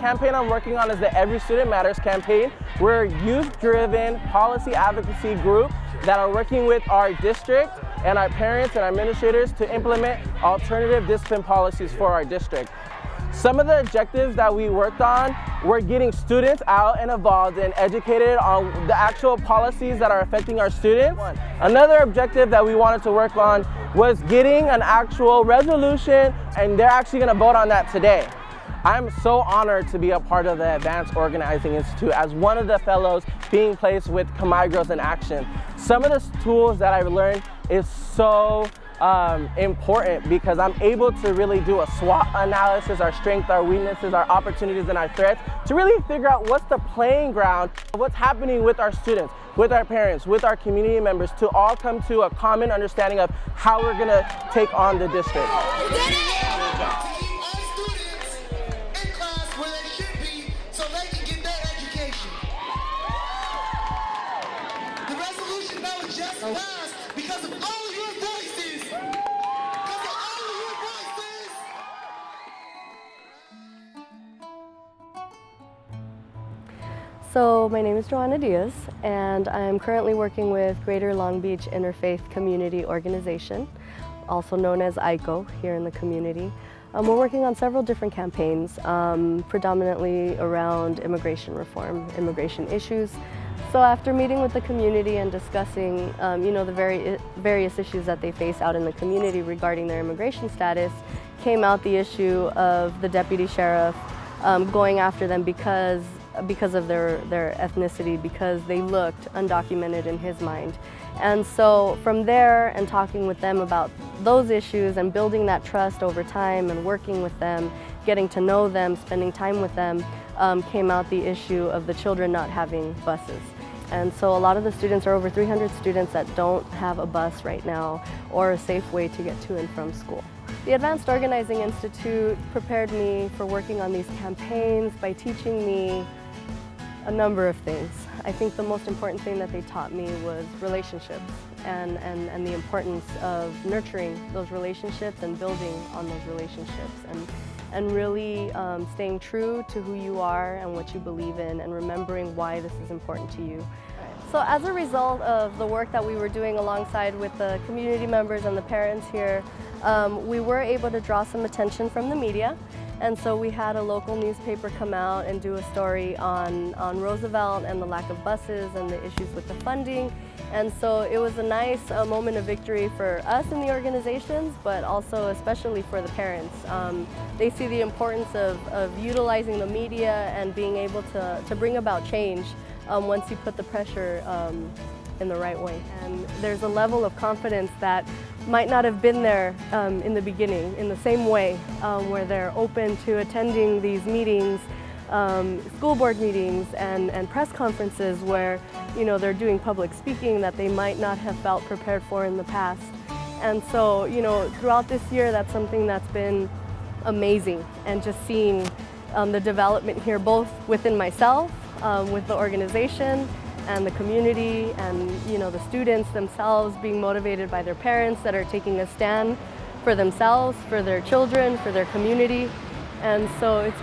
campaign I'm working on is the Every Student Matters campaign. We're a youth-driven policy advocacy group that are working with our district and our parents and our administrators to implement alternative discipline policies for our district. Some of the objectives that we worked on were getting students out and involved and educated on the actual policies that are affecting our students. Another objective that we wanted to work on was getting an actual resolution, and they're actually going to vote on that today. I'm so honored to be a part of the Advanced Organizing Institute as one of the fellows being placed with Khmer Girls in Action. Some of the tools that I've learned is so important because I'm able to really do a SWOT analysis, our strengths, our weaknesses, our opportunities, and our threats, to really figure out what's the playing ground, what's happening with our students, with our parents, with our community members, to all come to a common understanding of how we're gonna take on the district. Because of all your voices! So my name is Joanna Diaz, and I'm currently working with Greater Long Beach Interfaith Community Organization, also known as ICO, here in the community. We're working on several different campaigns, predominantly around immigration reform, immigration issues. So after meeting with the community and discussing the various issues that they face out in the community regarding their immigration status, came out the issue of the deputy sheriff going after them because of their ethnicity, because they looked undocumented in his mind. And so from there, and talking with them about those issues and building that trust over time and working with them, getting to know them, spending time with them, came out the issue of the children not having buses. And so a lot of the students, are over 300 students that don't have a bus right now or a safe way to get to and from school. The Advanced Organizing Institute prepared me for working on these campaigns by teaching me a number of things. I think the most important thing that they taught me was relationships and the importance of nurturing those relationships and building on those relationships and really staying true to who you are and what you believe in and remembering why this is important to you. So as a result of the work that we were doing alongside with the community members and the parents here, we were able to draw some attention from the media. And so we had a local newspaper come out and do a story on Roosevelt and the lack of buses and the issues with the funding. And so it was a nice moment of victory for us in the organizations, but also especially for the parents. They see the importance of utilizing the media and being able to bring about change once you put the pressure in the right way. And there's a level of confidence that might not have been there in the beginning in the same way, where they're open to attending these meetings, school board meetings and press conferences where they're doing public speaking that they might not have felt prepared for in the past. And so throughout this year, that's something that's been amazing, and just seeing the development here, both within myself, with the organization and the community, and the students themselves being motivated by their parents that are taking a stand for themselves, for their children, for their community. And so it's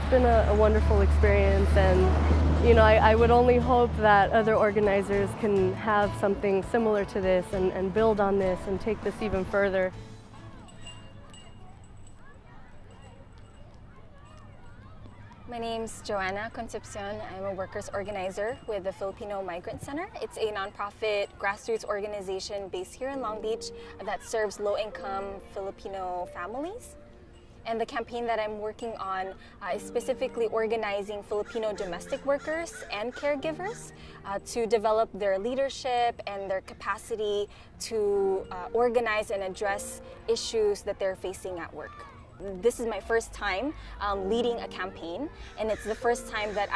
been a wonderful experience, and I would only hope that other organizers can have something similar to this and build on this and take this even further. My name's Joanna Concepcion. I'm a workers organizer with the Filipino Migrant Center. It's a nonprofit grassroots organization based here in Long Beach that serves low-income Filipino families. And the campaign that I'm working on is specifically organizing Filipino domestic workers and caregivers to develop their leadership and their capacity to organize and address issues that they're facing at work. This is my first time leading a campaign, and it's the first time that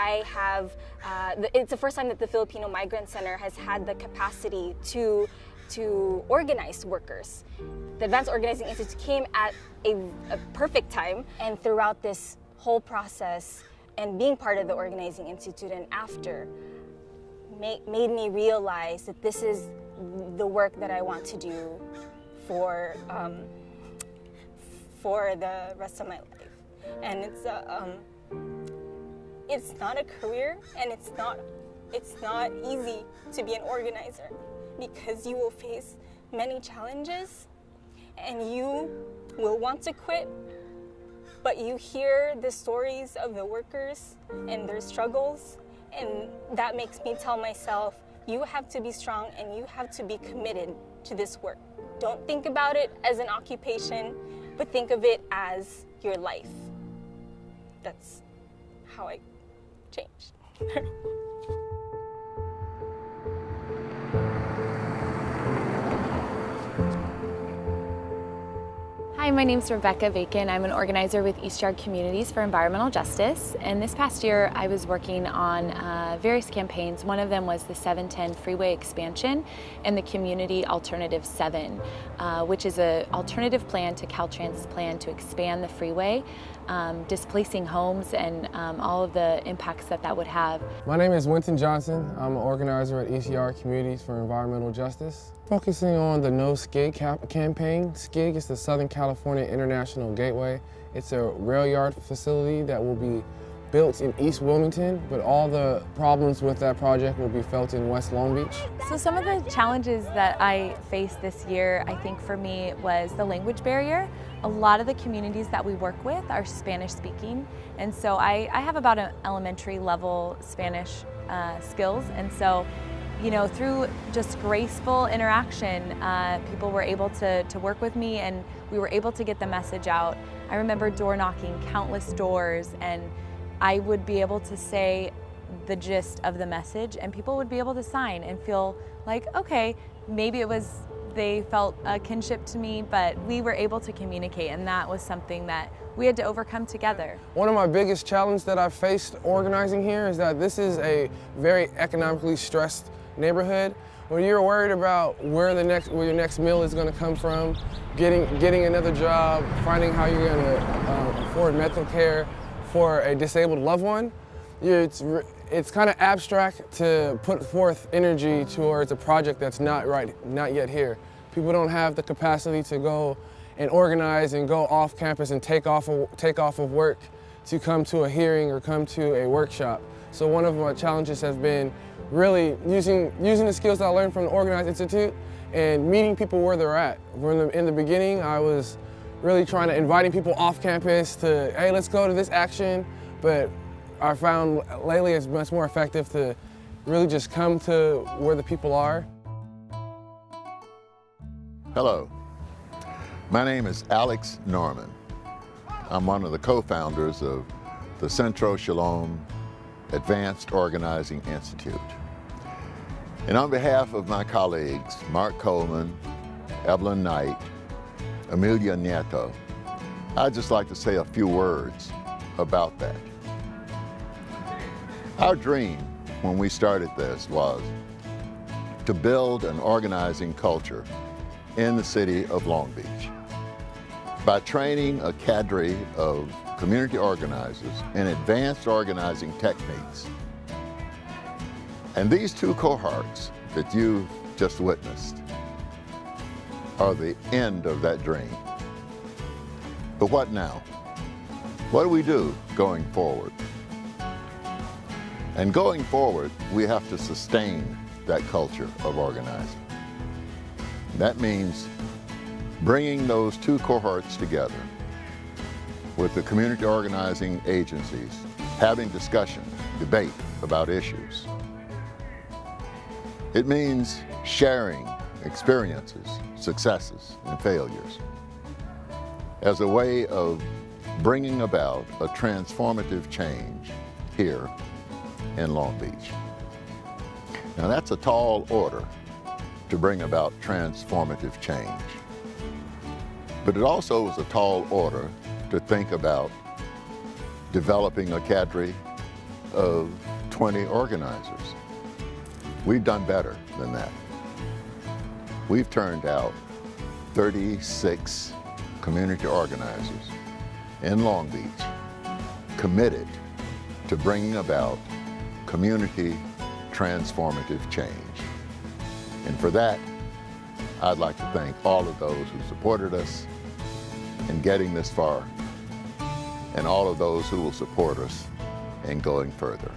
it's the first time that the Filipino Migrant Center has had the capacity to organize workers. The Advanced Organizing Institute came at a perfect time, and throughout this whole process and being part of the Organizing Institute and after made me realize that this is the work that I want to do for the rest of my life. And it's it's not a career, and it's not easy to be an organizer, because you will face many challenges and you will want to quit, but you hear the stories of the workers and their struggles, and that makes me tell myself, you have to be strong and you have to be committed to this work. Don't think about it as an occupation, but think of it as your life. That's how I changed. Hi, my name is Rebecca Bacon. I'm an organizer with East Yard Communities for Environmental Justice. And this past year, I was working on various campaigns. One of them was the 710 freeway expansion and the Community Alternative 7, which is an alternative plan to Caltrans's plan to expand the freeway, displacing homes and all of the impacts that would have. My name is Winton Johnson. I'm an organizer at East Yard Communities for Environmental Justice. Focusing on the No SCIG campaign. SCIG is the Southern California International Gateway. It's a rail yard facility that will be built in East Wilmington, but all the problems with that project will be felt in West Long Beach. So some of the challenges that I faced this year, I think for me, was the language barrier. A lot of the communities that we work with are Spanish speaking, and so I have about an elementary level Spanish skills, and so through just graceful interaction, people were able to work with me, and we were able to get the message out. I remember door knocking countless doors, and I would be able to say the gist of the message, and people would be able to sign and feel like, okay, maybe they felt a kinship to me, but we were able to communicate, and that was something that we had to overcome together. One of my biggest challenges that I've faced organizing here is that this is a very economically stressed neighborhood. When you're worried about where your next meal is going to come from, getting another job, finding how you're going to afford medical care for a disabled loved one, it's kind of abstract to put forth energy towards a project that's not yet here. People don't have the capacity to go and organize and go off campus and take off of work to come to a hearing or come to a workshop. So one of my challenges has been really using the skills that I learned from the Organize Institute and meeting people where they're at. In the beginning, I was really trying to inviting people off campus to, hey, let's go to this action, but I found lately it's much more effective to really just come to where the people are. Hello, my name is Alex Norman. I'm one of the co-founders of the Centro Shalom Advanced Organizing Institute. And on behalf of my colleagues, Mark Coleman, Evelyn Knight, Amelia Nieto, I'd just like to say a few words about that. Our dream when we started this was to build an organizing culture in the city of Long Beach by training a cadre of community organizers in advanced organizing techniques. And these two cohorts that you've just witnessed are the end of that dream. But what now? What do we do going forward? And going forward, we have to sustain that culture of organizing. That means bringing those two cohorts together with the community organizing agencies, having discussion, debate about issues. It means sharing experiences, successes, and failures as a way of bringing about a transformative change here in Long Beach. Now that's a tall order to bring about transformative change. But it also is a tall order to think about developing a cadre of 20 organizers. We've done better than that. We've turned out 36 community organizers in Long Beach committed to bringing about community transformative change. And for that, I'd like to thank all of those who supported us in getting this far, and all of those who will support us and going further.